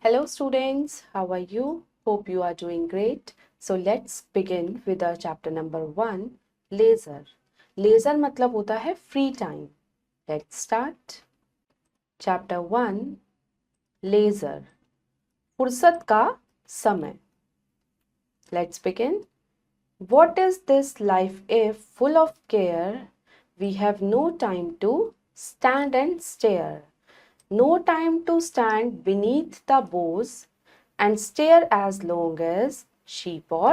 Hello students, how are you? Hope you are doing great. So let's begin with our chapter number 1, Leisure. Leisure मतलब होता है free time. Let's start. Chapter 1, Leisure. फुर्सत का समय. Let's begin. What is this life if full of care? We have no time to stand and stare. No time to stand beneath the boughs and stare as long as sheep or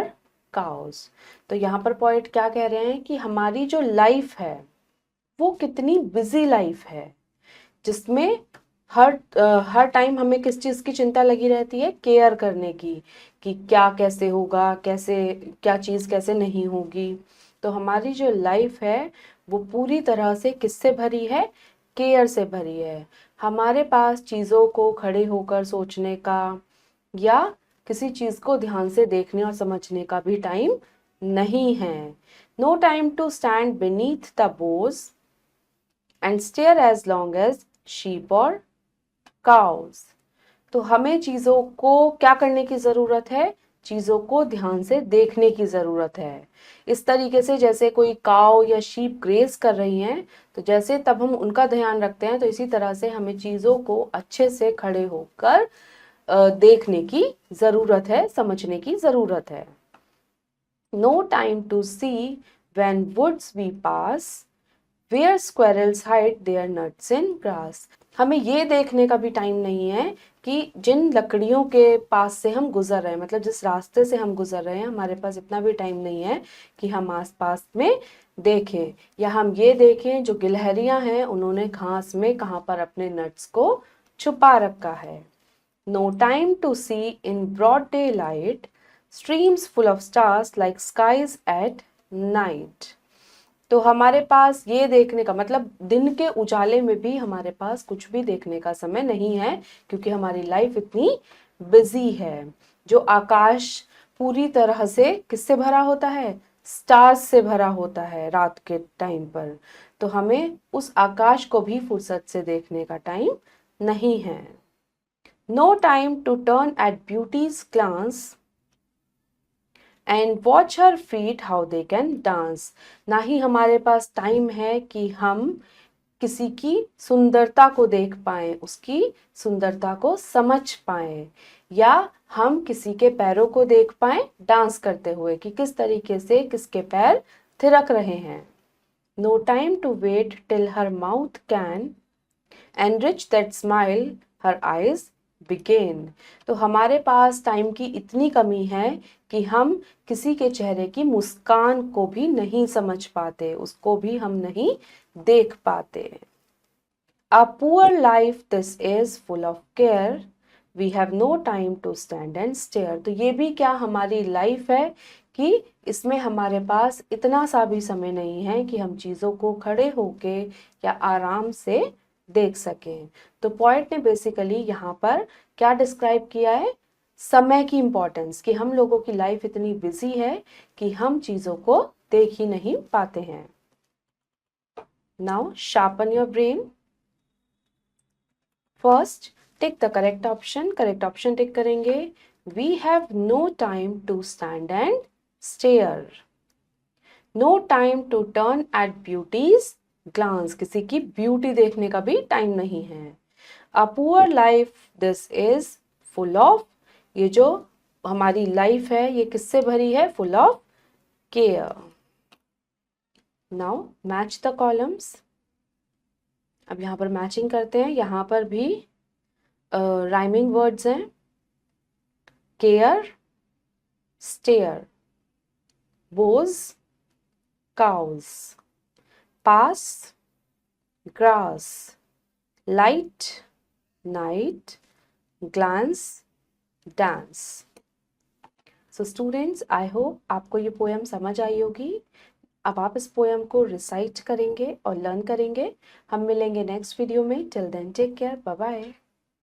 cows. तो यहाँ पर point क्या कह रहे हैं कि हमारी जो लाइफ है वो कितनी बिजी लाइफ है, जिसमें हर टाइम हमें किस चीज़ की चिंता लगी रहती है, केयर करने की, कि क्या कैसे होगा, कैसे क्या चीज़ कैसे नहीं होगी। तो हमारी जो लाइफ है वो पूरी तरह से किससे भरी है, केयर से भरी है। हमारे पास चीज़ों को खड़े होकर सोचने का या किसी चीज़ को ध्यान से देखने और समझने का भी टाइम नहीं है। No time to stand beneath the boughs and stare as long as sheep और काउस। तो हमें चीज़ों को क्या करने की ज़रूरत है, चीज़ों को ध्यान से देखने की ज़रूरत है। इस तरीके से जैसे कोई काव या शीप ग्रेस कर रही हैं, तो जैसे तब हम उनका ध्यान रखते हैं, तो इसी तरह से हमें चीज़ों को अच्छे से खड़े होकर देखने की ज़रूरत है, समझने की ज़रूरत है। No time to see when woods we pass where squirrels hide their nuts in grass. हमें ये देखने का भी टाइम नहीं है कि जिन लकड़ियों के पास से हम गुजर रहे हैं, मतलब जिस रास्ते से हम गुजर रहे हैं, हमारे पास इतना भी टाइम नहीं है कि हम आसपास में देखें, या हम ये देखें जो गिलहरियां हैं उन्होंने घास में कहाँ पर अपने नट्स को छुपा रखा है। No time to see in broad daylight streams full of stars like skies at night. तो हमारे पास ये देखने का मतलब दिन के उजाले में भी हमारे पास कुछ भी देखने का समय नहीं है, क्योंकि हमारी लाइफ इतनी बिजी है। जो आकाश पूरी तरह से किससे भरा होता है, स्टार्स से भरा होता है रात के टाइम पर। तो हमें उस आकाश को भी फुर्सत से देखने का टाइम नहीं है। No time to turn at beauty's glance and watch her feet how they can dance. ना ही हमारे पास टाइम है कि हम किसी की सुंदरता को देख पाएं, उसकी सुंदरता को समझ पाएं, या हम किसी के पैरों को देख पाएं डांस करते हुए कि किस तरीके से किसके पैर थिरक रहे हैं। No time to wait till her mouth can enrich that smile her eyes began. तो हमारे पास टाइम की इतनी कमी है कि हम किसी के चेहरे की मुस्कान को भी नहीं समझ पाते, उसको भी हम नहीं देख पाते। A poor life this is full of care, we have no time to stand and stare। तो ये भी क्या हमारी लाइफ है कि इसमें हमारे पास इतना सा भी समय नहीं है कि हम चीज़ों को खड़े होके या आराम से देख सकें। तो पॉइंट ने बेसिकली यहाँ पर क्या डिस्क्राइब किया है, समय की इम्पोर्टेंस, कि हम लोगों की लाइफ इतनी बिजी है कि हम चीज़ों को देख ही नहीं पाते हैं। Now sharpen your brain. First tick the correct option. Correct option tick करेंगे। We have no time to stand and stare. No time to turn at beauty's glance, किसी की ब्यूटी देखने का भी टाइम नहीं है। A poor life this is full of, ये जो हमारी लाइफ है ये किससे भरी है, full of care. Now match the columns. अब यहाँ पर मैचिंग करते हैं। यहाँ पर भी राइमिंग वर्ड्स हैं, care, stare, boughs, cows, pass, grass, light, night, glance, dance. So students, I hope आपको ये पोएम समझ आई होगी। अब आप इस पोएम को रिसाइट करेंगे और लर्न करेंगे। हम मिलेंगे नेक्स्ट वीडियो में। Till then take care, bye bye.